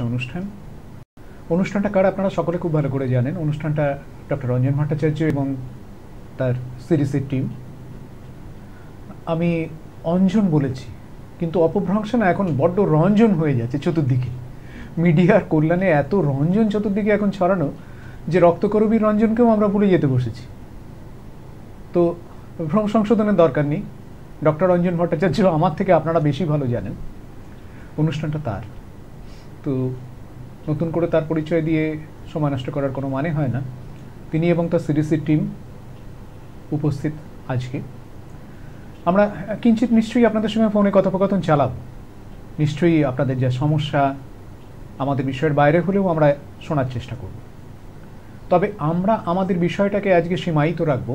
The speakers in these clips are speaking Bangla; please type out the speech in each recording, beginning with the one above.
অনুষ্ঠান অনুষ্ঠানটা কার আপনারা সকলে খুব ভালো করে জানেন। অনুষ্ঠানটা ডক্টর রঞ্জন ভট্টাচার্য এবং তার সিরিজের টিম। আমি অঞ্জন বলেছি, কিন্তু অপভ্রংশ না, এখন বড্ড রঞ্জন হয়ে যাচ্ছে চতুর্দিকে। মিডিয়ার কল্যাণে এত রঞ্জন চতুর্দিকে এখন ছড়ানো যে রক্তকরবী রঞ্জনকেও আমরা ভুলে যেতে বসেছি। তো ভ্রম সংশোধনের দরকার নেই। ডক্টর রঞ্জন ভট্টাচার্য আমার থেকে আপনারা বেশি ভালো জানেন। অনুষ্ঠানটা তার, তো নতুন করে তার পরিচয় দিয়ে সময় নষ্ট করার কোনো মানে হয় না। তিনি এবং তার সিরিজের টিম উপস্থিত আজকে। আমরা কিঞ্চিত নিশ্চয়ই আপনাদের সঙ্গে ফোনে কথোপকথন চালাব। নিশ্চয়ই আপনাদের যা সমস্যা আমাদের বিষয়ের বাইরে হলেও আমরা শোনার চেষ্টা করব। তবে আমরা আমাদের বিষয়টাকে আজকে সীমায়িত রাখব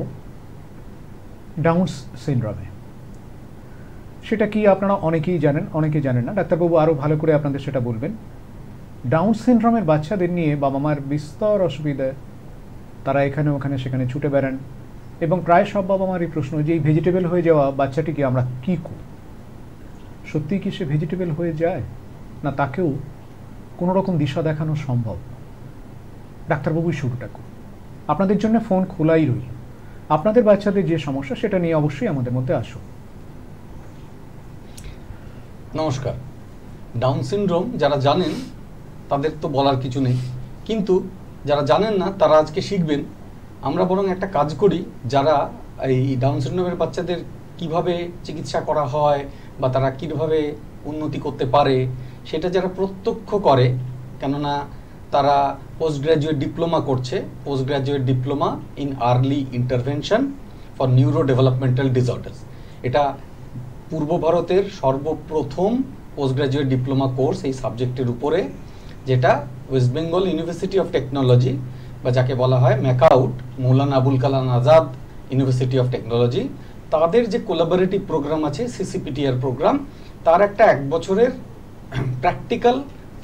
ডাউন সিনড্রোমে। সেটা কি আপনারা অনেকেই জানেন, অনেকে জানেন না। ডাক্তারবাবু আরও ভালো করে আপনাদের সেটা বলবেন। ডাউন সিনড্রোমের বাচ্চাদের নিয়ে বাবা মার বিস্তর অসুবিধা। তারা এখানে ওখানে সেখানে ছুটে বেড়ান এবং প্রায় সব বাবা মারই প্রশ্ন যে এই ভেজিটেবল হয়ে যাওয়া বাচ্চাটিকে আমরা কী করি? সত্যিই কি সে ভেজিটেবল হয়ে যায়, না তাকেও কোনো রকম দিশা দেখানো সম্ভব? ডাক্তারবাবুই শুরুটা করুন। আপনাদের জন্য ফোন খোলাই রইল। আপনাদের বাচ্চাদের যে সমস্যা সেটা নিয়ে অবশ্যই আমাদের মধ্যে আসুন। নমস্কার। ডাউন সিনড্রোম যারা জানেন তাদের তো বলার কিছু নেই, কিন্তু যারা জানেন না তারা আজকে শিখবেন। আমরা বরং একটা কাজ করি, যারা এই ডাউন সিনড্রোমের বাচ্চাদের কিভাবে চিকিৎসা করা হয় বা তারা কীভাবে উন্নতি করতে পারে সেটা যারা প্রত্যক্ষ করে, কেননা তারা পোস্ট গ্র্যাজুয়েট ডিপ্লোমা করছে, post graduate diploma in early intervention for neuro developmental disorders. এটা পূর্ব ভারতের সর্বপ্রথম পোস্ট গ্র্যাজুয়েট ডিপ্লোমা কোর্স এই সাবজেক্টের উপরে, যেটা West Bengal university of technology বা যাকে বলা হয় MAKAUT, Maulana Abul Kalam Azad university of technology, তাদের যে কোলাবোরেটিভ প্রোগ্রাম আছে সিসিপিটিআর প্রোগ্রাম, তার একটা 1 বছরের প্র্যাকটিক্যাল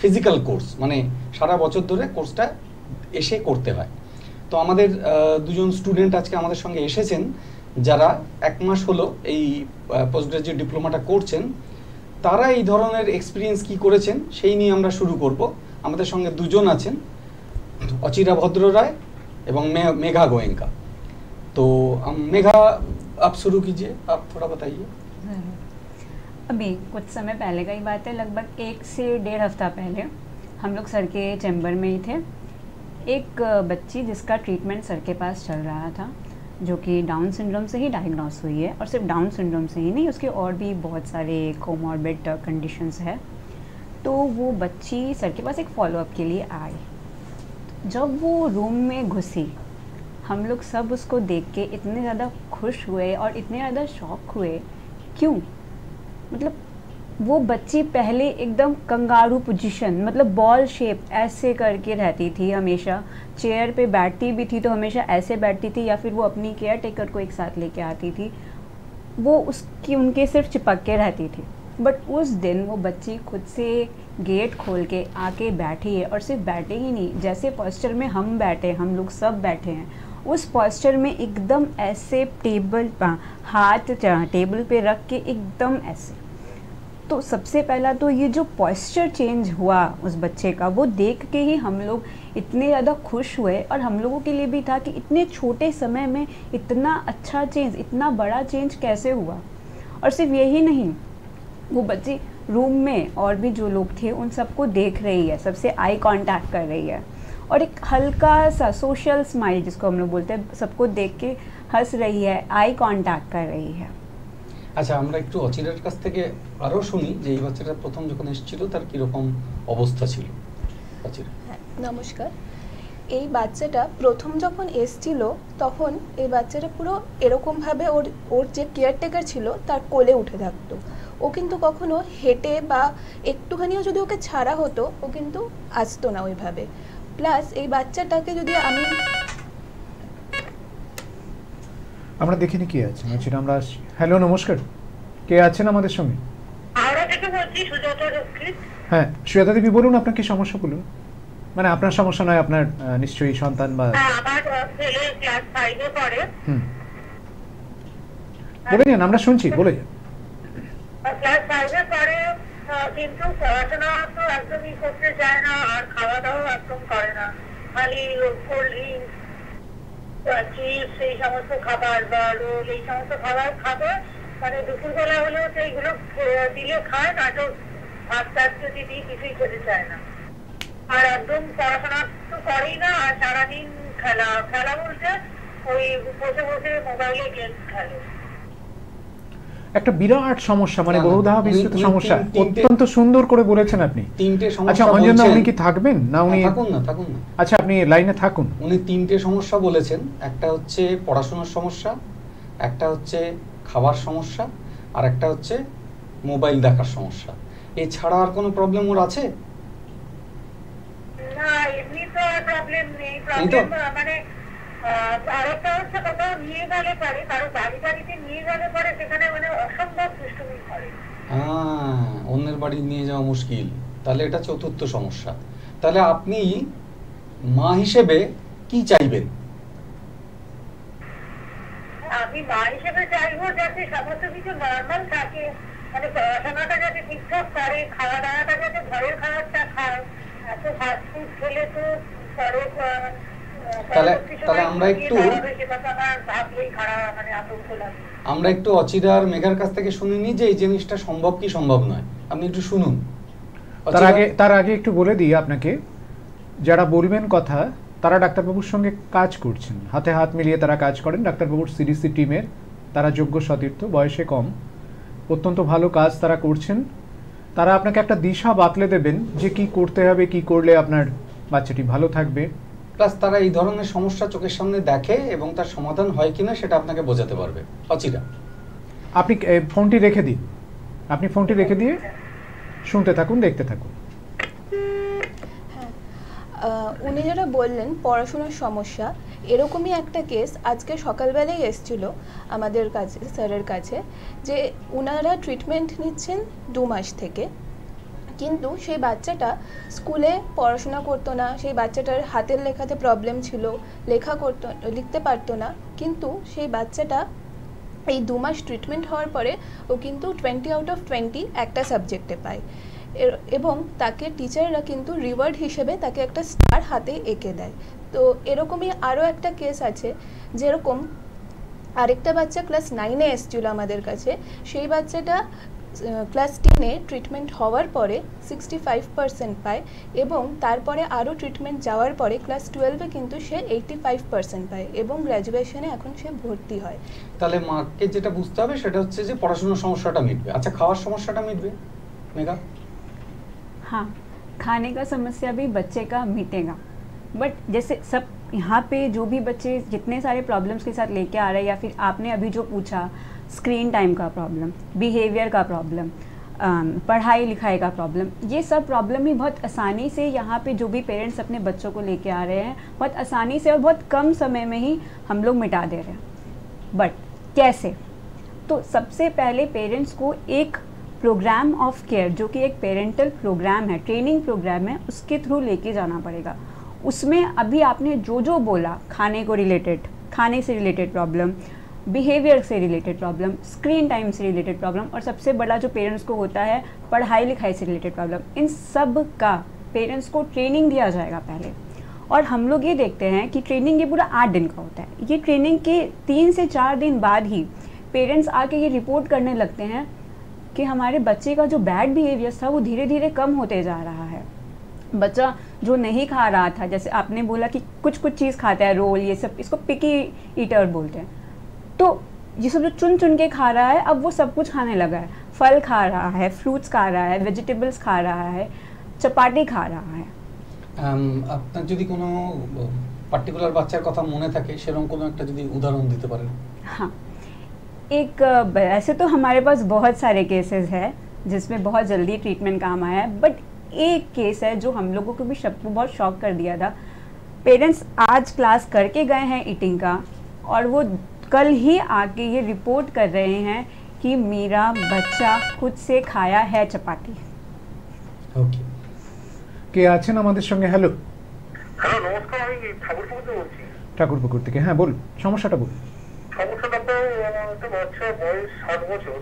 ফিজিক্যাল কোর্স, মানে সারা বছর ধরে কোর্সটা এসে করতে হয়। তো আমাদের দুজন স্টুডেন্ট আজকে আমাদের সঙ্গে এসেছেন, যারা 1 মাস হলো এই পোস্ট গ্রাজুয়েট ডিপ্লোমাটা করছেন। তারা এই ধরনের এক্সপিরিয়েন্স কি করেছেন সেই নিয়ে আমরা শুরু করব। আমাদের সঙ্গে দুজন আছেন, অচিরা ভদ্র রায় এবং मेघा गोयनका। तो मेघा आप शुरू कीजिए, आप थोड़ा बताइए। अभी कुछ समय पहले का ही बात है, लगभग 1 से 1.5 हफ्ता पहले हम लोग सर के चैम्बर में ही थे। एक बच्ची जिसका ट्रीटमेंट सर के पास चल रहा था, जो कि डाउन सिंड्रोम से ही डायग्नोस हुई है, और सिर्फ डाउन सिंड्रोम से ही नहीं, उसके और भी बहुत सारे कोमॉर्बिड कंडीशंस है। तो वो बच्ची सर के पास एक फॉलोअप के लिए आई। जब वो रूम में घुसी, हम लोग सब उसको देख के इतने ज़्यादा खुश हुए और इतने ज़्यादा शॉक हुए। क्यों? मतलब वो बच्ची पहले एकदम कंगारू पोजीशन, मतलब बॉल शेप ऐसे करके रहती थी हमेशा। चेयर पे बैठती भी थी तो हमेशा ऐसे बैठती थी, या फिर वो अपनी केयर टेकर को एक साथ लेके आती थी, वो उसकी उनके सिर्फ चिपक के रहती थी। बट उस दिन वो बच्ची खुद से गेट खोल के आके बैठी है, और सिर्फ बैठे ही नहीं, जैसे पोस्चर में हम बैठे, हम लोग सब बैठे हैं, उस पोस्चर में एकदम ऐसे टेबल हाथ टेबल पे रख के एकदम ऐसे। तो सबसे पहला तो ये जो पोस्चर चेंज हुआ उस बच्चे का, वो देख के ही हम लोग इतने ज़्यादा खुश हुए। और हम लोगों के लिए भी था कि इतने छोटे समय में इतना अच्छा चेंज, इतना बड़ा चेंज कैसे हुआ। और सिर्फ यही नहीं, वो बच्ची रूम में और भी जो लोग थे उन सबको देख रही है, सबसे आई कांटेक्ट कर रही है, और एक हल्का सा सोशल स्माइल जिसको हम लोग बोलते हैं, सबको देख के हंस रही है, आई कांटेक्ट कर रही है। আচ্ছা, আমরা একটু অচিরার কাছ থেকে আরও শুনি যে এই বাচ্চাটা প্রথম যখন এসেছিল তার কীরকম অবস্থা ছিল। অচিরা। নমস্কার। এই বাচ্চাটা প্রথম যখন এসেছিল তখন এই বাচ্চাটা পুরো এরকমভাবে ওর যে কেয়ারটেকার ছিল তার কোলে উঠে থাকতো। ও কিন্তু কখনো হেঁটে বা একটুখানিও যদি ওকে ছাড়া হতো ও কিন্তু আসতো না ওইভাবে। প্লাস এই বাচ্চাটাকে যদি আমরা দেখিনি কে আছে, আমরা হ্যালো নমস্কার, কে আছেন আমাদের সঙ্গে? হ্যাঁ সুজাতা দেবী, বলুন আপনার কি সমস্যা বলুন। মানে আপনার সমস্যা নয়, আপনার নিশ্চয়ই সন্তান বা আমার ছেলে ক্লাস 5 এ পড়ে। বলে যান, আমরা শুনছি, বলে যান। ক্লাস 5 এ পড়ে, কিন্তু পড়াশোনা তো একদমই করতে চায় না, কোল্ড ড্রিঙ্কস, চিপস, এই সমস্ত খাবার বা রোল, এই সমস্ত খাবার মানে দুপুরবেলা হলেও সেইগুলো দিলে খায়, না তো ভাত টাত যদি দিই কিছুই খেতে চায় না। আর একদম পড়াশোনা তো করেই না, আর সারাদিন খেলা বলতে ওই বসে বসে মোবাইলে গেম খেলে। একটা বিরাট সমস্যা, মানে না, না, বহুধা বিস্তৃত উনি সমস্যা। তিনটে- অত্যন্ত সুন্দর করে বলেছেন আপনি। তিনটে আচ্ছা সমস্যা অঞ্জনদা, বলছেন। উনি কি থাকবেন না উনি? থাকুন না। আচ্ছা আপনি লাইনে থাকুন। উনি তিনটে সমস্যা বলেছেন, একটা হচ্ছে পড়াশোনার সমস্যা, একটা হচ্ছে খাবার সমস্যা, আর একটা হচ্ছে মোবাইল দেখার সমস্যা। এছাড়া আর কোনো প্রবলেম ওর আছে? না, এমনি তো প্রবলেম নেই। এই তো? প্রবলেম মানে আরেকটা হচ্ছে কোথাও নিয়ে গেলে পারে, কারো বাড়িতে নিয়ে গেলে পারে, সেখানে মানে অসম্ভব দুষ্টুমি করে। অন্যের বাড়ি নিয়ে যাওয়া মুশকিল, তাহলে এটা চতুর্থ সমস্যা। তাহলে আপনি মা হিসেবে কি চাইবেন? আমি মা হিসেবে চাইবো যাতে সমস্ত কিছু নর্মাল থাকে, মানে পড়াশোনাটা যাতে ঠিকঠাক করে, খাওয়া দাওয়াটা যাতে ঘরের খাবারটা খায়। এত ফাস্টফুড খেলে তো পরে তাহলে আমরা একটু অচিরার মেঘার কাছ থেকে শুনে নিই যে এই জিনিসটা সম্ভব কি সম্ভব নয়। আপনি একটু শুনুন। তার আগে একটু বলে দিই আপনাকে, যারা বলবেন কথা তারা ডাক্তারবাবুর সঙ্গে কাজ করছেন, হাতে হাত মিলিয়ে তারা কাজ করেন। ডাক্তারবাবুর সিডিসি টিমের তারা যোগ্য সতীর্থ, বয়সে কম, অত্যন্ত ভালো কাজ তারা করছেন। তারা আপনাকে একটা দিশা বাতলে দেবেন যে কি করতে হবে, কি করলে আপনার বাচ্চাটি ভালো থাকবে। প্লাস তারা এই ধরনের সমস্যা চোখের সামনে দেখে এবং তার সমাধান হয় কিনা সেটা আপনাকে বোঝাতে পারবে। অচিরা, আপনি ফোনটি রেখে দিন, আপনি ফোনটি রেখে দিয়ে শুনতে থাকুন, দেখতে থাকুন। উনি যেটা বললেন পড়াশোনার সমস্যা, এরকমই একটা কেস আজকে সকালবেলায় এসেছিল আমাদের কাছে, স্যারের কাছে, যে ওনারা ট্রিটমেন্ট নিচ্ছেন 2 মাস থেকে, কিন্তু সেই বাচ্চাটা স্কুলে পড়াশোনা করতো না, সেই বাচ্চাটার হাতের লেখাতে প্রবলেম ছিল, লিখতে পারতো না, কিন্তু সেই বাচ্চাটা এই 2 মাস ট্রিটমেন্ট হওয়ার পরে ও কিন্তু 20 আউট অফ 20 একটা সাবজেক্টে পায়, এবং তাকে টিচাররা কিন্তু রিওয়ার্ড হিসেবে তাকে একটা স্টার হাতে এঁকে দেয়। তো এরকমই আরও একটা কেস আছে, যেরকম আরেকটা বাচ্চা ক্লাস 9-এ এসেছিলো আমাদের কাছে। সেই বাচ্চাটা ক্লাস 10-এ ট্রিটমেন্ট হওয়ার পরে 65% পায়, এবং তারপরে আরও ট্রিটমেন্ট যাওয়ার পরে ক্লাস 12-এ কিন্তু সে 85% পায়, এবং গ্র্যাজুয়েশনে এখন সে ভর্তি হয়। তাহলে মাকে যেটা বুঝতে হবে সেটা হচ্ছে যে পড়াশোনার সমস্যাটা মিটবে। আচ্ছা, খাওয়ার সমস্যাটা মিটবে মেঘা? हाँ, खाने का समस्या भी बच्चे का मिटेगा, बट जैसे सब यहाँ पे जो भी बच्चे जितने सारे प्रॉब्लम्स के साथ लेके आ रहे हैं, या फिर आपने अभी जो पूछा स्क्रीन टाइम का प्रॉब्लम, बिहेवियर का प्रॉब्लम, पढ़ाई लिखाई का प्रॉब्लम, ये सब प्रॉब्लम ही बहुत आसानी से यहाँ पे जो भी पेरेंट्स अपने बच्चों को लेके आ रहे हैं, बहुत आसानी से और बहुत कम समय में ही हम लोग मिटा दे रहे हैं। बट कैसे? तो सबसे पहले पेरेंट्स को एक प्रोग्राम ऑफ केयर, जो कि एक पेरेंटल प्रोग्राम है, ट्रेनिंग प्रोग्राम है, उसके थ्रू लेके जाना पड़ेगा। उसमें अभी आपने जो बोला, खाने को रिलेटेड, खाने से रिलेटेड प्रॉब्लम, बिहेवियर से रिलेटेड प्रॉब्लम, स्क्रीन टाइम से रिलेटेड प्रॉब्लम, और सबसे बड़ा जो पेरेंट्स को होता है पढ़ाई लिखाई से रिलेटेड प्रॉब्लम, इन सब का पेरेंट्स को ट्रेनिंग दिया जाएगा पहले। और हम लोग ये देखते हैं कि ट्रेनिंग ये पूरा 8 दिन का होता है। ये ट्रेनिंग के 3 से 4 दिन बाद ही पेरेंट्स आके ये रिपोर्ट करने लगते हैं कि हमारे बच्चे का जो बैड बिहेवियर था वो धीरे धीरे कम होते जा रहा है। बच्चा जो नहीं खा रहा था, जैसे आपने बोला कि कुछ चीज़ खाता है, रोल, ये सब, इसको पिकी ईटर बोलते हैं, तो ये सब जो चुन के खा रहा है, अब वो सब कुछ खाने लगा है। फल खा रहा है, फ्रूट्स खा रहा है, वेजिटेबल्स खा रहा है, चपाटी खा रहा है। আপনার যদি কোনো পার্টিকুলার বাচ্চার কথা মনে থাকে সেরকম কোনো একটা যদি উদাহরণ দিতে পারেন। हाँ, एक ऐसे तो हमारे पास बहुत सारे केसेस हैं जिसमें बहुत जल्दी ट्रीटमेंट काम आया है, बट एक केस है जो हम लोगों को भी सबको बहुत शॉक कर दिया था। पेरेंट्स आज क्लास करके गए हैं ईटिंग का, और वो कल ही आके ये रिपोर्ट कर रहे हैं कि मेरा बच्चा खुद से खाया है चपाती। ওকে, কে আছেন আমাদের সঙ্গে? হ্যালো, হ্যালো, নমস্কার, আমি ঠাকুরপুকুর থেকে বলছি। ঠাকুরপুকুর থেকে, হ্যাঁ বলুন, সমস্যাটা বলুন। সমস্যাটা তো একটা বাচ্চা বয়স 7 বছর,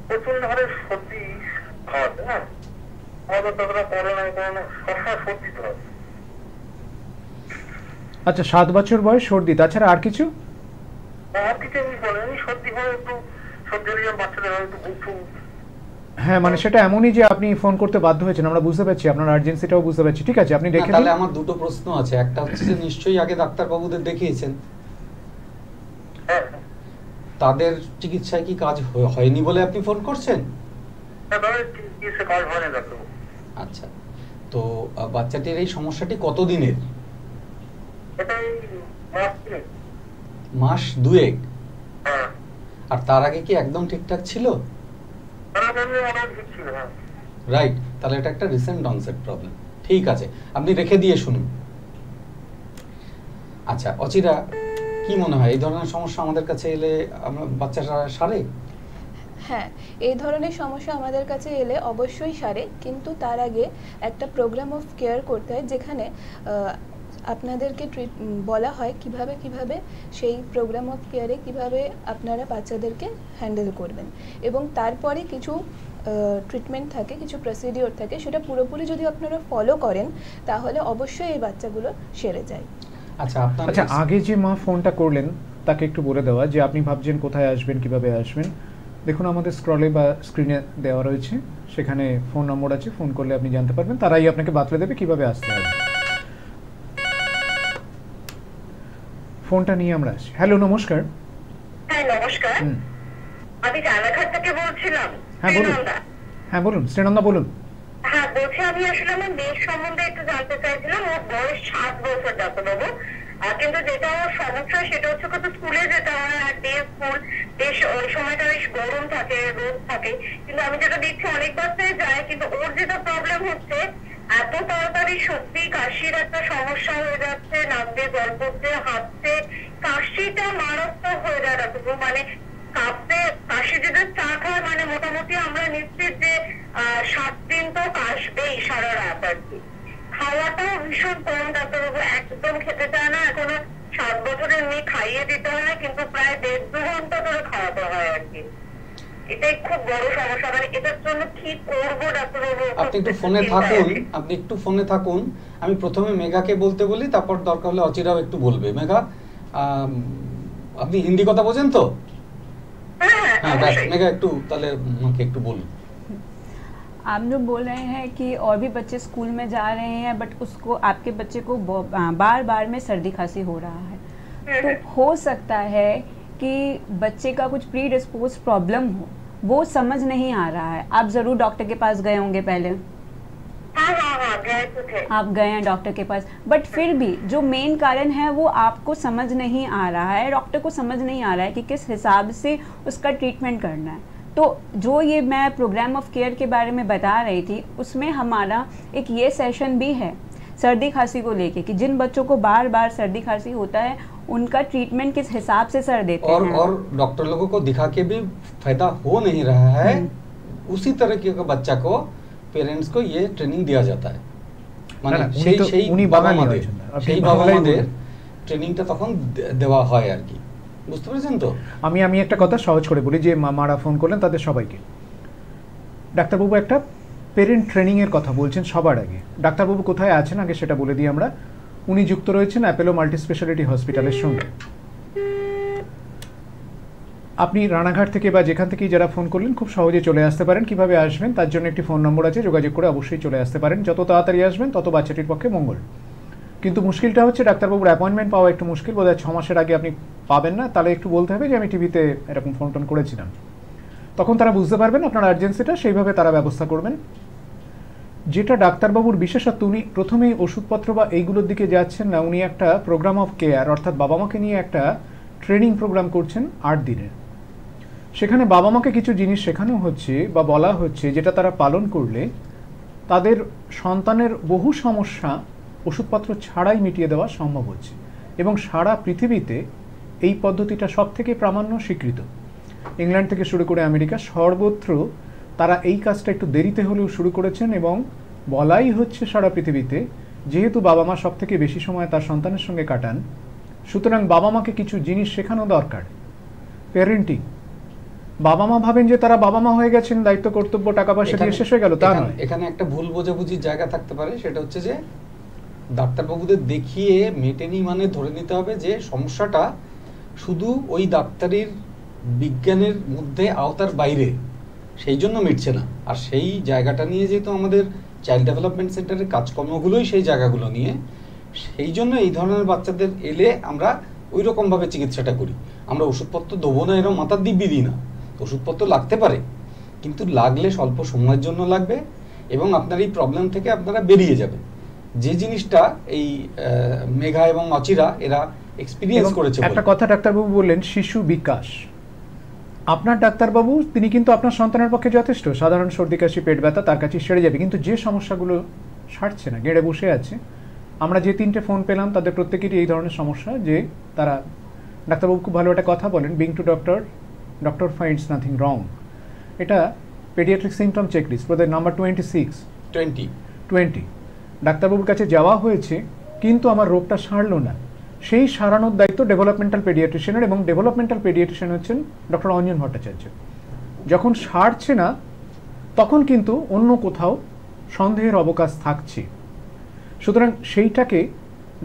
প্রচন্ড হারে সর্দি হয়, হ্যাঁ, আমাদের ততটা করে না, সবসময় সর্দি হয়। আচ্ছা 7 বছর বয়স, সর্দি, তাছাড়া আর কিছু? আর কিছু আমি বলেনি, সর্দি হয় একটু, সর্দি হলে বাচ্চাদের হয় একটু ঘুম। হ্যাঁ মানে সেটা এমনই যে আপনি ফোন করতে বাধ্য হয়েছেন, আমরা বুঝতে পারছি, আপনার আর্জেন্সিটাও বুঝতে পারছি। ঠিক আছে, আপনি রেখে দিন। তাহলে আমার দুটো প্রশ্ন আছে। একটা হচ্ছে যে নিশ্চয়ই আগে ডাক্তারবাবুদের দেখিয়েছেন, হ্যাঁ তাদের চিকিৎসায় কি কাজ হয়নি বলে আপনি ফোন করছেন? হ্যাঁ, তাহলে চিকিৎসা কাজ হয় না ডাক্তার। আচ্ছা, তো বাচ্চাটির এই সমস্যাটি কতদিনের? এটাই মাস তিনেক। মাস 2 হ্যাঁ, আর তার আগে কি একদম ঠিকঠাক ছিল? তারা বললে অনেক ঠিক ছিল। হ্যাঁ রাইট, তাহলে এটা একটা রিসেন্ট অনসেট প্রবলেম। ঠিক আছে, আপনি রেখে দিয়ে শুনুন। আচ্ছা অচিরা, কি মনে হয় এই ধরনের সমস্যা আমাদের কাছে এলে আমরা বাচ্চারা সারে? হ্যাঁ, এই ধরনের সমস্যা আমাদের কাছে এলে অবশ্যই সারে, কিন্তু তার আগে একটা প্রোগ্রাম অফ কেয়ার করতে হয়, যেখানে আপনাদেরকে বলা হয় কিভাবে সেই প্রোগ্রাম অফ কেয়ারে কিভাবে আপনারা বাচ্চাদেরকে হ্যান্ডেল করবেন, এবং তারপরে কিছু ট্রিটমেন্ট থাকে, কিছু প্রসিডিওর থাকে, সেটা পুরোপুরি যদি আপনারা ফলো করেন তাহলে অবশ্যই এই বাচ্চাগুলো সেরে যায়। আচ্ছা আচ্ছা, আগে যে মা ফোনটা করলেন তাকে একটু বলে দেওয়া যে আপনি ভাবছেন কোথায় আসবেন, কিভাবে আসবেন। দেখুন আমাদের স্ক্রলে বা স্ক্রিনে দেওয়া রয়েছে, সেখানে ফোন নম্বর আছে, ফোন করলে আপনি জানতে পারবেন, তারাই আপনাকে বাতলে দেবে কিভাবে আসতে হবে। ফোনটা নিয়ে আমরা আসি। হ্যালো, নমস্কার। হ্যাঁ নমস্কার, আমি রানাঘাট থেকে বলছিলাম। হ্যাঁ বলুন। হ্যাঁ বলুন শ্রীনন্দা, বলুন। হ্যাঁ বলছি, আমি আসলে আমার মেয়ের সম্বন্ধে একটু জানতে চাইছিলাম। ওর বয়স 7 বছর ডাক্তারবাবু, কিন্তু যেটা ওর সমস্যা সেটা হচ্ছে কত স্কুলে যেতে হয়, আর ডে স্কুল, বেশ ওই সময়টা বেশ গরম থাকে, রোদ থাকে, কিন্তু আমি যেটা দেখছি অনেক বাচ্চাই যায়, কিন্তু ওর যেটা প্রবলেম হচ্ছে এত তাড়াতাড়ি সত্যি কাশির একটা সমস্যা হয়ে যাচ্ছে, নাক দিয়ে জল পড়ছে, হাঁটছে, কাশিটা মারাত্মক হয়ে যায় ডাক্তারবাবু। মানে কাঁপতে, কাশি যদি চা খায় মানে মোটামুটি আমরা নিশ্চিত যে 7 দিন তো কাশবেই সারা রাত আর কি। খাওয়াটাও ভীষণ কম ডাক্তারবাবু, একদম খেতে চায় না। এখনো 7 বছরের মেয়ে, খাইয়ে দিতে হয় কিন্তু প্রায় 1.5-2 ঘন্টা ধরে খাওয়াতে হয় আর কি। এটাই খুব বড় সমস্যা। মানে এটার জন্য কি করবো ডাক্তারবাবু? আপনি একটু ফোনে থাকুন, আমি প্রথমে মেঘাকে বলতে বলি, তারপর দরকার হলে অচিরাও একটু বলবে। মেঘা, আপনি হিন্দি কথা বোঝেন তো? হ্যাঁ ব্যাস, মেঘা একটু তাহলে আমাকে একটু বলুন। आप लोग बोल रहे हैं कि और भी बच्चे स्कूल में जा रहे हैं, बट उसको, आपके बच्चे को बार बार में सर्दी खांसी हो रहा है, तो हो सकता है कि बच्चे का कुछ प्री डिस्पोज प्रॉब्लम हो, वो समझ नहीं आ रहा है। आप ज़रूर डॉक्टर के पास गए होंगे पहले। हाँ गए तो थे। आप गए हैं डॉक्टर के पास, बट फिर भी जो मेन कारण है वो आपको समझ नहीं आ रहा है, डॉक्टर को समझ नहीं आ रहा है कि किस हिसाब से उसका ट्रीटमेंट करना है। तो जो ये मैं प्रोग्राम ऑफ केयर के बारे में बता रही थी, उसमें हमारा एक ये सेशन भी है सर्दी खांसी को लेके, कि जिन बच्चों को बार बार सर्दी खांसी होता है उनका ट्रीटमेंट किस हिसाब से सर देते हैं। और डॉक्टर लोगों को दिखा के भी फायदा हो नहीं रहा है, उसी तरह के बच्चा को पेरेंट्स को ये ट्रेनिंग दिया जाता है। মানে সেই বাবা-মাদের ট্রেনিংটা তখন দেওয়া হয় আর কি, বুঝতে পেরেছেন তো? আমি একটা কথা সহজ করে বলি, যে মামারা ফোন করলেন তাদের সবাইকে, ডাক্তারবাবু একটা পেরেন্ট ট্রেনিংয়ের কথা বলছেন সবার আগে। ডাক্তারবাবু কোথায় আছেন আগে সেটা বলে দিই আমরা। উনি যুক্ত রয়েছেন অ্যাপোলো মাল্টি স্পেশালিটি হসপিটালের সঙ্গে। আপনি রানাঘাট থেকে বা যেখান থেকেই যারা ফোন করলেন খুব সহজে চলে আসতে পারেন। কিভাবে আসবেন তার জন্য একটি ফোন নম্বর আছে, যোগাযোগ করে অবশ্যই চলে আসতে পারেন। যত তাড়াতাড়ি আসবেন তত বাচ্চাটির পক্ষে মঙ্গল। কিন্তু মুশকিলটা হচ্ছে ডাক্তারবাবুর অ্যাপয়েন্টমেন্ট পাওয়া একটু মুশকিল, বোধহয় 6 মাসের আগে আপনি পাবেন না। তাহলে একটু বলতে হবে যে আমি টিভিতে এরকম ফোন টোন করেছিলাম, তখন তারা বুঝতে পারবেন আপনার আর্জেন্সিটা, সেইভাবে তারা ব্যবস্থা করবেন। যেটা ডাক্তারবাবুর বিশেষত্ব, উনি প্রথমেই ওষুধপত্র বা এইগুলোর দিকে যাচ্ছেন না, উনি একটা প্রোগ্রাম অফ কেয়ার, অর্থাৎ বাবা মাকে নিয়ে একটা ট্রেনিং প্রোগ্রাম করছেন 8 দিনের। সেখানে বাবা মাকে কিছু জিনিস শেখানো হচ্ছে বা বলা হচ্ছে, যেটা তারা পালন করলে তাদের সন্তানের বহু সমস্যা ওষুধপত্র ছাড়াই মিটিয়ে দেওয়া সম্ভব হচ্ছে। এবং সারা পৃথিবীতে এই পদ্ধতিটা সব থেকে প্রামাণ্য স্বীকৃত। ইংল্যান্ড থেকে শুরু করে আমেরিকা, সর্বত্র তারা এই কাজটা একটু দেরিতে হলেও শুরু করেছেন। এবং বলাই হচ্ছে সারা পৃথিবীতে, যেহেতু বাবা মা সব থেকে বেশি সময় তার সন্তানের সঙ্গে কাটান, সুতরাং বাবা মাকে কিছু জিনিস শেখানো দরকার। প্যারেন্টিং, বাবা মা ভাবেন যে তারা বাবা মা হয়ে গেছেন, দায়িত্ব কর্তব্য টাকা পয়সা দিয়ে শেষ হয়ে গেল, তা নয়। এখানে একটা ভুল বোঝাবুঝির জায়গা থাকতে পারে, সেটা হচ্ছে যে ডাক্তারবাবুদের দেখিয়ে মেটেনি মানে ধরে নিতে হবে যে সমস্যাটা শুধু ওই ডাক্তারির বিজ্ঞানের মধ্যে আওতার বাইরে, সেই জন্য মিটছে না। আর সেই জায়গাটা নিয়ে যেহেতু আমাদের চাইল্ড ডেভেলপমেন্ট সেন্টারের কাজকর্মগুলোই সেই জায়গাগুলো নিয়ে, সেই জন্য এই ধরনের বাচ্চাদের এলে আমরা ওই রকমভাবে চিকিৎসাটা করি। আমরা ওষুধপত্র দেবো না এরকম মাথার দিব্যি দিই না। ওষুধপত্র লাগতে পারে, কিন্তু লাগলে স্বল্প সময়ের জন্য লাগবে এবং আপনার এই প্রবলেম থেকে আপনারা বেরিয়ে যাবেন। যে জিনিসটা এই মেঘা এবং অচিরা এরা এক্সপিরিয়েন্স করেছে। একটা কথা ডাক্তারবাবু বললেন শিশু বিকাশ। আপনার ডাক্তারবাবু তিনি কিন্তু আপনার সন্তানের পক্ষে যথেষ্ট। সাধারণ সর্দি কাশি পেট ব্যথা তার কাছে সেরে যাবে, কিন্তু যে সমস্যাগুলো সারছে না, গেড়ে বসে আছে, আমরা যে 3টে ফোন পেলাম তাদের প্রত্যেকেরই এই ধরনের সমস্যা, যে তারা ডাক্তারবাবু খুব ভালো একটা কথা বলেন, being to doctor, doctor finds nothing wrong. এটা পেডিয়াট্রিক সিমটম চেকলিস্ট প্রদের নাম্বার 20 ডাক্তারবাবুর কাছে যাওয়া হয়েছে কিন্তু আমার রোগটা সারলো না। সেই সারানোর দায়িত্ব ডেভেলপমেন্টাল পেডিয়াট্রিশিয়ানের, এবং ডেভেলপমেন্টাল পেডিয়াট্রিশিয়ান হচ্ছেন ডক্টর অঞ্জন ভট্টাচার্য। যখন সারছে না তখন কিন্তু অন্য কোথাও সন্দেহের অবকাশ থাকছে। সুতরাং সেইটাকে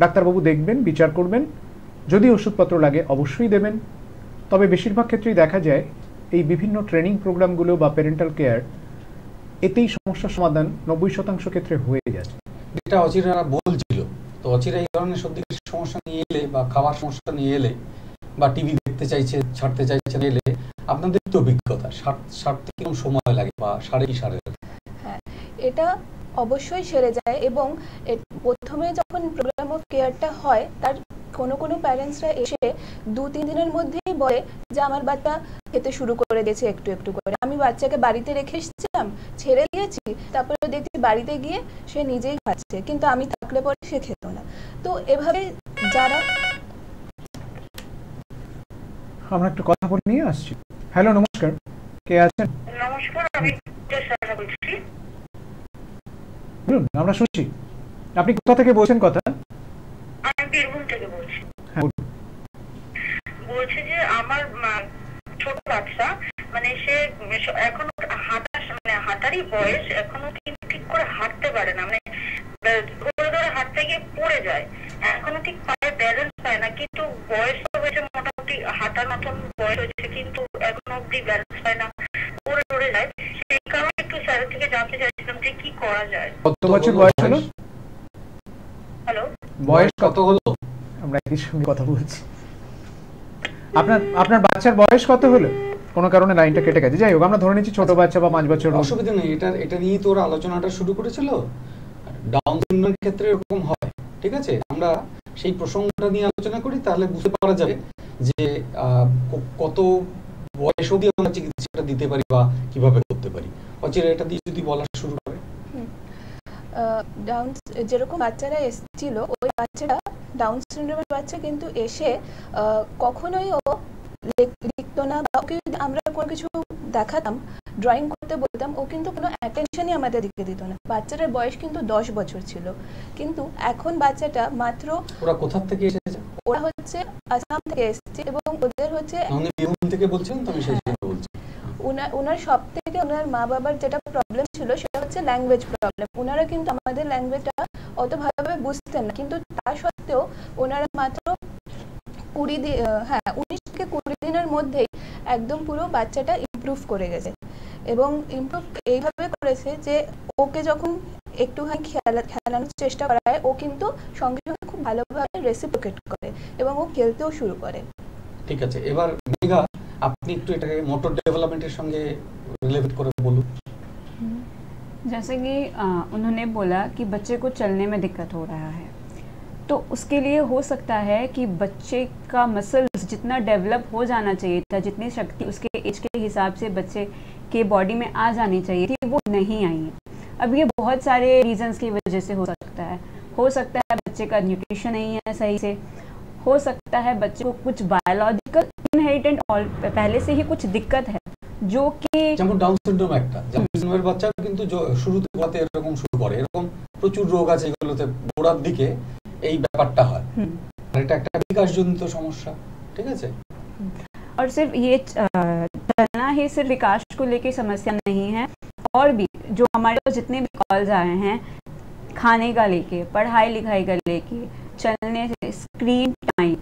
ডাক্তারবাবু দেখবেন, বিচার করবেন, যদি ওষুধপত্র লাগে অবশ্যই দেবেন। তবে বেশিরভাগ ক্ষেত্রেই দেখা যায় এই বিভিন্ন ট্রেনিং প্রোগ্রামগুলো বা প্যারেন্টাল কেয়ার, এতেই সমস্যার সমাধান 90% ক্ষেত্রে হয়ে যাচ্ছে। যেটা অচিরা বলছিল, তো অচিরা এই ধরনের সর্দি সমস্যা নিয়ে এলে বা খাবার সমস্যা নিয়ে এলে বা টিভি দেখতে চাইছে ছাড়তে চাইছে না এলে, আপনাদের তো অভিজ্ঞতা সারতে কিরকম সময় লাগে বা সারে কি সারে? হ্যাঁ, এটা অবশ্যই সেরে যায় এবং প্রথমে যখন প্রোগ্রাম অফ কেয়ারটা হয় তার কোনো প্যারেন্টসরা এসে 2-3 দিনের মধ্যেই বলে যে আমার বাচ্চা খেতে শুরু করে দিয়েছে একটু একটু করে। আমি বাচ্চাকে বাড়িতে রেখে এসেছিলাম, ছেড়ে দিয়েছি, তারপরে দেখছি বাড়িতে গিয়ে সে নিজেই খাচ্ছে, কিন্তু আমি থাকলে পরে সে খেত না। তো এভাবে যারা, আমরা একটু কথা বলে নিয়ে আসছি। হ্যালো, নমস্কার, কে আছেন? নমস্কার, আমি বলছি। বলুন, আমরা শুনছি। আপনি কোথা থেকে বলছেন কথা? আমি বীরভূম থেকে বলছি। হ্যাঁ, বলছি যে আমার ছোট বাচ্চা, মানে সে এখনো হাঁটারই বয়স, এখনো কিন্তু ঠিক করে হাঁটতে পারে না, মানে ধরে ধরে হাঁটতে গিয়ে পড়ে যায়, এখনো ঠিক পায়ে ব্যালেন্স পায় না, কিন্তু বয়স হয়েছে মোটামুটি হাঁটার মতন বয়স হয়েছে, কিন্তু এখনো অব্দি ব্যালেন্স পায় না, পড়ে পড়ে যায়। সেই কারণে একটু স্যারের থেকে জানতে চাইছিলাম যে কি করা যায়। কত বছর বয়স হলো? হ্যালো, বয়স কত হলো? আমরা একই সঙ্গে কথা বলছি। আপনার বাচ্চার বয়স কত হলো? কোনো কারণে লাইনটা কেটে গেছে, যাই হোক, আমরা ধরে নিচ্ছি ছোট বাচ্চা বা 5 বছর। অসুবিধা নেই, এটা নিয়ে তো ওরা আলোচনাটা শুরু করেছিল। ডাউন সিনড্রোমের ক্ষেত্রে এরকম হয়, ঠিক আছে? আমরা সেই প্রসঙ্গটা নিয়ে আলোচনা করি, তাহলে বুঝতে পারা যাবে যে কত বয়স অবধি আমরা চিকিৎসাটা দিতে পারি বা কিভাবে করতে পারি। অচিরা এটা দিয়ে যদি বলা শুরু করে। ডাউন যেরকম বাচ্চারা এসেছিল, ওই বাচ্চাটা ডাউন সিনড্রোমের বাচ্চা কিন্তু এসে কখনোই ও লিখতো না, বা ওকে আমরা কোনো কিছু দেখাতাম, ড্রয়িং করতে বলতাম, ও কিন্তু কোনো অ্যাটেনশনই আমাদের দিকে দিত না। বাচ্চাটার বয়স কিন্তু 10 বছর ছিল, কিন্তু এখন বাচ্চাটা মাত্র। ওরা কোথা থেকে এসেছে? ওরা হচ্ছে আসাম থেকে এসেছে এবং ওদের হচ্ছে বীরভূম থেকে বলছেন, তো আমি সেই জন্য বলছি। ওনার সব থেকে ওনার মা বাবার যেটা প্রবলেম ছিল সেটা হচ্ছে ল্যাঙ্গুয়েজ প্রবলেম। ওনারা কিন্তু আমাদের ল্যাঙ্গুয়েজটা অত ভালোভাবে বুঝতেন না, কিন্তু তা সত্ত্বেও ওনারা মাত্র 19 থেকে 20 দিনের মধ্যেই একদম পুরো বাচ্চাটা ইমপ্রুভ করে গেছে। এবং ইমপ্রুভ এইভাবে করেছে যে ওকে যখন একটুখানি খেলানোর চেষ্টা করা হয়, ও কিন্তু সঙ্গে সঙ্গে খুব ভালোভাবে রেসিপ্রোকেট করে এবং ও খেলতেও শুরু করে। ঠিক আছে, এবার মেঘা, আপনি একটু এটাকে মোটর ডেভেলপমেন্টের সঙ্গে রিলেট করে বলুন। जैसे कि उन्होंने बोला कि बच्चे को चलने में दिक्कत हो रहा है, तो उसके लिए हो सकता है कि बच्चे का मसल्स जितना डेवलप हो जाना चाहिए था, जितनी शक्ति उसके एज के हिसाब से बच्चे के बॉडी में आ जानी चाहिए थी, वो नहीं आई है। अब ये बहुत सारे रीजंस की वजह से हो सकता है बच्चे का न्यूट्रिशन नहीं है सही से, हो सकता है बच्चे को कुछ बायोलॉजिकल इनहेरिटेंट पहले से ही कुछ दिक्कत है, जो कि যেমন ডাউন সিনড্রোম একটা, ডাউন সিনড্রোমের বাচ্চা কিন্তু শুরুতে গোড়াতে এরকম শুরু করে, এরকম প্রচুর রোগ আছে এগুলোতে গোড়ার দিকে এই ব্যাপারটা হয়, আর এটা একটা বিকাশজনিত সমস্যা, ঠিক আছে? और सिर्फ ये चलना ही सिर्फ विकास को लेके समस्या नहीं है, और भी जो हमारे पास जितने भी कॉल्स आए हैं खाने का लेके, पढ़ाई लिखाई का लेके, चलने से, स्क्रीन टाइम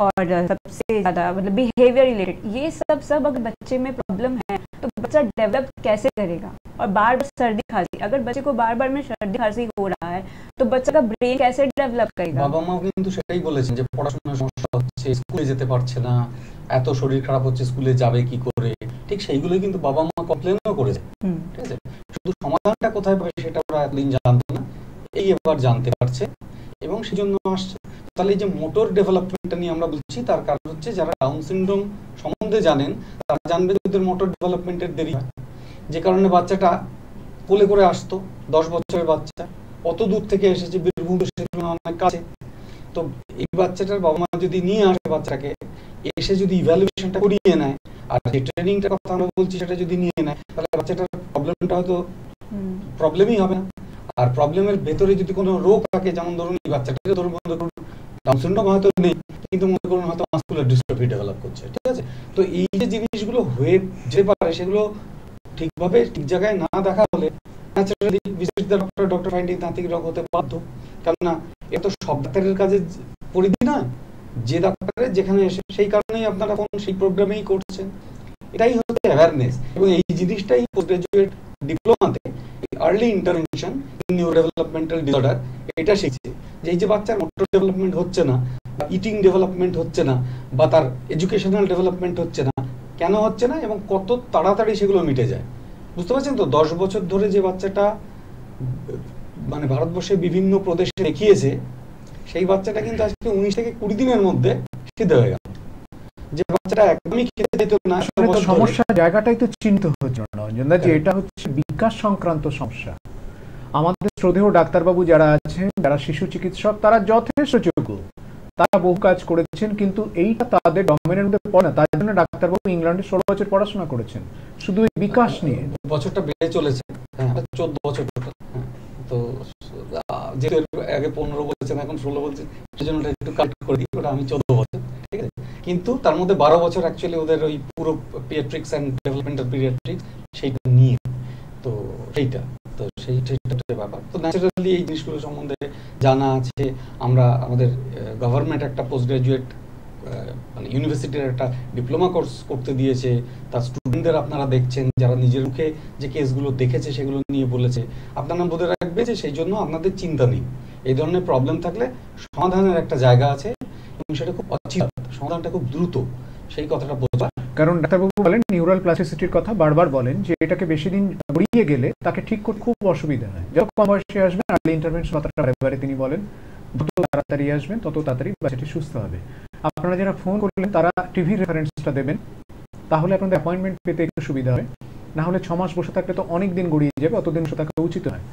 और सबसे ज़्यादा मतलब बिहेवियर रिलेटेड, ये सब अगर बच्चे में प्रॉब्लम है तो बच्चा डेवलप कैसे करेगा? और बार बार सर्दी खांसी, अगर बच्चे को बार बार में सर्दी खांसी हो रहा है तो बच्चा का ब्रेन कैसे डेवलप करेगा? বাবা মা কিন্তু সেটাই বলেছেন যে পড়াশোনার সমস্যা হচ্ছে, স্কুলে যেতে পারছে না, এত শরীর খারাপ হচ্ছে, স্কুলে যাবে কি করে, ঠিক সেইগুলোই কিন্তু বাবা মা কমপ্লেনও করেছে। ঠিক আছে, শুধু সমাধানটা কোথায় পাবে সেটা ওরা এতদিন জানতো না, এই এবার জানতে পারছে এবং সেজন্য আসছে। তাহলে এই যে মোটর ডেভেলপমেন্টটা নিয়ে আমরা বলছি, তার কারণ হচ্ছে যারা ডাউন সিনড্রোম সম্বন্ধে জানেন তারা জানবে যে ওদের মোটর ডেভেলপমেন্টের দেরি হয়, যে কারণে বাচ্চাটা কোলে করে আসতো, 10 বছরের বাচ্চা অত দূর থেকে এসেছে, বীরভূম সেগুলো অনেক কাছে। তো এই বাচ্চাটার বাবা মা যদি নিয়ে আসে বাচ্চাকে, এসে যদি ইভ্যালুয়েশনটা করিয়ে নেয় আর যে ট্রেনিংটার কথা আমরা বলছি সেটা যদি নিয়ে নেয়, তাহলে বাচ্চাটার প্রবলেমটা হয়তো প্রবলেমই হবে না। আর প্রবলেমের ভেতরে যদি কোনো রোগ থাকে, যেমন ধরুন এই বাচ্চাটাকে ধরুন ডাউন সিনড্রোম হয়তো নেই, কিন্তু মনে করুন হয়তো মাসকুলার ডিস্ট্রফি ডেভেলপ করছে, ঠিক আছে। তো এই যে জিনিসগুলো হয়ে যেতে পারে, সেগুলো ঠিকভাবে ঠিক জায়গায় না দেখা হলে naturally visit the doctor, doctor finding তান্ত্রিক রোগ হতে বাধ্য। কেননা এটা তো সব ডাক্তারের কাজে পরিধি নয়, যে ডাক্তারের যেখানে এসে, সেই কারণেই আপনারা এখন সেই প্রোগ্রামেই করছেন। এটাই হচ্ছে অ্যাওয়ারনেস, এবং এই জিনিসটাই পোস্ট গ্রাজুয়েট ডিপ্লোমাতে early intervention in neuro developmental disorder এটা শিখছে, যে এই যে বাচ্চার মোটর ডেভেলপমেন্ট হচ্ছে না, বা ইটিং ডেভেলপমেন্ট হচ্ছে না, বা তার এডুকেশনাল ডেভেলপমেন্ট হচ্ছে না, কেন হচ্ছে না এবং কত তাড়াতাড়ি সেগুলো মিটে যায়। বুঝতে পারছেন তো? 10 বছর ধরে যে বাচ্চাটা মানে ভারতবর্ষের বিভিন্ন প্রদেশে দেখিয়েছে, সেই বাচ্চাটা কিন্তু আজকে 19 থেকে 20 দিনের মধ্যে সিদ্ধ হয়ে গেল। যে বাচ্চাটা একদমই খেতে যেত না, সমস্যার জায়গাটাই তো চিহ্নিত হচ্ছে না অঞ্জনদা, যে এটা হচ্ছে বিকাশ সংক্রান্ত সমস্যা। আমাদের শ্রদ্ধেয় ডাক্তারবাবু যারা আছেন, যারা শিশু চিকিৎসক, তারা যথেষ্ট যোগ্য, তারা বহু কাজ করেছেন, কিন্তু এইটা তাদের ডোমেনের মধ্যে পড়ে না। তার জন্য ডাক্তারবাবু ইংল্যান্ডে 16 বছর পড়াশোনা করেছেন শুধু এই বিকাশ নিয়ে। বছরটা বেড়ে চলেছে, 14 বছর। তো যেহেতু আগে 15 বলছেন, এখন 16 বলছেন, সেজন্য একটু কাট করে দিই, ওটা আমি 14 বছর, ঠিক আছে। কিন্তু তার মধ্যে 12 বছর অ্যাকচুয়ালি ওদের ওই পুরো পিডিয়াট্রিক্স অ্যান্ড ডেভেলপমেন্টাল পিডিয়াট্রিক্স সেইটা নিয়ে, তো সেইটা তো সেইটা ব্যাপার। তো ন্যাচারালি এই জিনিসগুলো সম্বন্ধে জানা আছে। আমরা আমাদের গভর্নমেন্ট একটা পোস্ট গ্রাজুয়েট মানে ইউনিভার্সিটির একটা ডিপ্লোমা কোর্স করতে দিয়েছে, তার স্টুডেন্টদের আপনারা দেখছেন যারা নিজের মুখে যে কেসগুলো দেখেছে সেগুলো নিয়ে বলেছে। আপনারা বোধ রাখবে যে সেই জন্য আপনাদের চিন্তা নেই, এই ধরনের প্রবলেম থাকলে সমাধানের একটা জায়গা আছে এবং সেটা খুব অচিন্ত, সমাধানটা খুব দ্রুত, সেই কথাটা বলবা। কারণ ডাক্তারবাবু বলেন নিউরাল প্লাস্টিসিটির কথা বারবার বলেন, যে এটাকে বেশি দিন গড়িয়ে গেলে তাকে ঠিক করতে খুব অসুবিধা হয়। যত কম বয়সে আসবেন, আর্লি ইন্টারভেনশন কথাটা বারে তিনি বলেন, যত তাড়াতাড়ি আসবেন তত তাড়াতাড়ি বাচ্চাটি সুস্থ হবে। আপনারা যারা ফোন করলেন তারা টিভি রেফারেন্সটা দেবেন, তাহলে আপনাদের অ্যাপয়েন্টমেন্ট পেতে একটু সুবিধা হবে। না হলে 6 মাস বসে থাকলে তো অনেক দিন গড়িয়ে যাবে, অতদিন বসে থাকা উচিত নয়।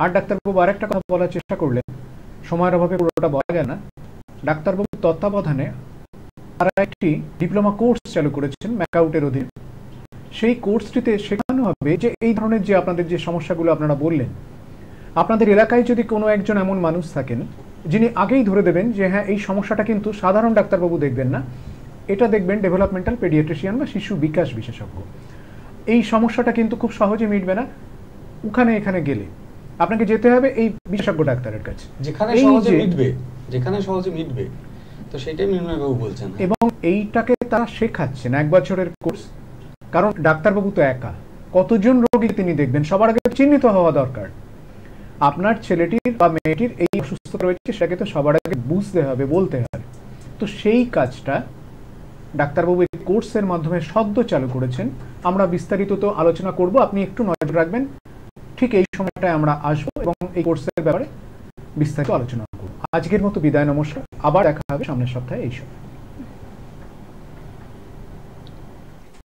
আর ডাক্তারবাবু আরেকটা কথা বলার চেষ্টা করলেন, সময়ের অভাবে পুরোটা বলা যায় না। ডাক্তারবাবুর তত্ত্বাবধানে তারা একটি ডিপ্লোমা কোর্স চালু করেছেন ম্যাকআউটের অধীনে। সেই কোর্সটিতে শেখানো হবে যে এই ধরনের যে আপনাদের যে সমস্যাগুলো আপনারা বললেন, আপনাদের এলাকায় যদি কোনো একজন এমন মানুষ থাকেন যিনি আগেই ধরে দেবেন যে হ্যাঁ এই সমস্যাটা কিন্তু সাধারণ ডাক্তারবাবু দেখবেন না, এটা দেখবেন ডেভেলপমেন্টাল পেডিয়াট্রিশিয়ান বা শিশু বিকাশ বিশেষজ্ঞ, এই সমস্যাটা কিন্তু খুব সহজে মিটবে না ওখানে এখানে গেলে, আপনাকে যেতে হবে এই বিশেষজ্ঞ ডাক্তারের কাছে, যেখানে সহজে মিটবে। তো সেটাই মৃন্ময়বাবু বলছেন। এবং এইটাকে তারা শেখাচ্ছেন 1 বছরের কোর্স। কারণ ডাক্তারবাবু তো একা, কতজন রোগী তিনি দেখবেন, সবার আগে চিহ্নিত হওয়া দরকার। আপনার ছেলেটির বা মেয়েটির এই অসুস্থতা রয়েছে, সেটাকে তো সবার আগে বুঝতে হবে, বলতে হবে। তো সেই কাজটা ডাক্তারবাবু এই কোর্সের মাধ্যমে সদ্য চালু করেছেন। আমরা বিস্তারিত তো আলোচনা করব, আপনি একটু নজর রাখবেন, ঠিক এই সময়টায় আমরা আসবো এবং এই কোর্সের ব্যাপারে বিস্তারিত আলোচনা করব। আজকের মতো বিদায়, নমস্কার, আবার দেখা হবে সামনের সপ্তাহে এই সময়।